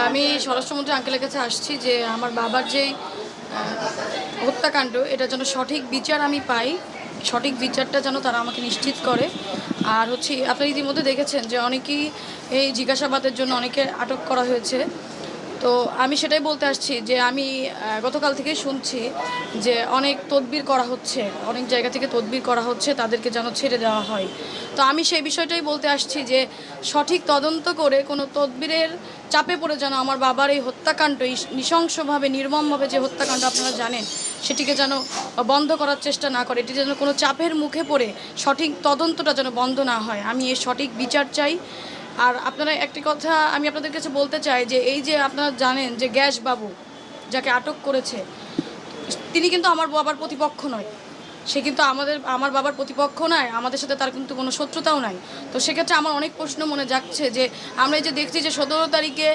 আমি স্বরাষ্ট্রমন্ত্রী আঙ্কেলের কাছে আসছি যে আমার বাবার যেই হত্যাকাণ্ড এটা যেন সঠিক বিচার আমি পাই, সঠিক বিচারটা যেন তারা আমাকে নিশ্চিত করে। আর হচ্ছে আপনারা ইতিমধ্যে দেখেছেন যে অনেকেই এই জিজ্ঞাসাবাদের জন্য অনেকে আটক করা হয়েছে। তো আমি সেটাই বলতে আসছি যে আমি গতকাল থেকেই শুনছি যে অনেক তদবির করা হচ্ছে, অনেক জায়গা থেকে তদবির করা হচ্ছে তাদেরকে যেন ছেড়ে দেওয়া হয়। তো আমি সেই বিষয়টাই বলতে আসছি যে সঠিক তদন্ত করে কোনো তদবিরের চাপে পড়ে যেন আমার বাবার এই হত্যাকাণ্ড, এই নৃশংসভাবে নির্মমভাবে যে হত্যাকাণ্ড আপনারা জানেন, সেটিকে যেন বন্ধ করার চেষ্টা না করে, এটি যেন কোনো চাপের মুখে পড়ে সঠিক তদন্তটা যেন বন্ধ না হয়। আমি এর সঠিক বিচার চাই। আর আপনারা একটি কথা আমি আপনাদের কাছে বলতে চাই যে এই যে আপনারা জানেন যে গ্যাস বাবু যাকে আটক করেছে, তিনি কিন্তু আমার বাবার প্রতিপক্ষ নয়। সে কিন্তু আমার বাবার প্রতিপক্ষ নয়, আমাদের সাথে তার কিন্তু কোনো শত্রুতাও নাই। তো সেক্ষেত্রে আমার অনেক প্রশ্ন মনে জাগছে যে আমরা এই যে দেখছি যে 17 তারিখে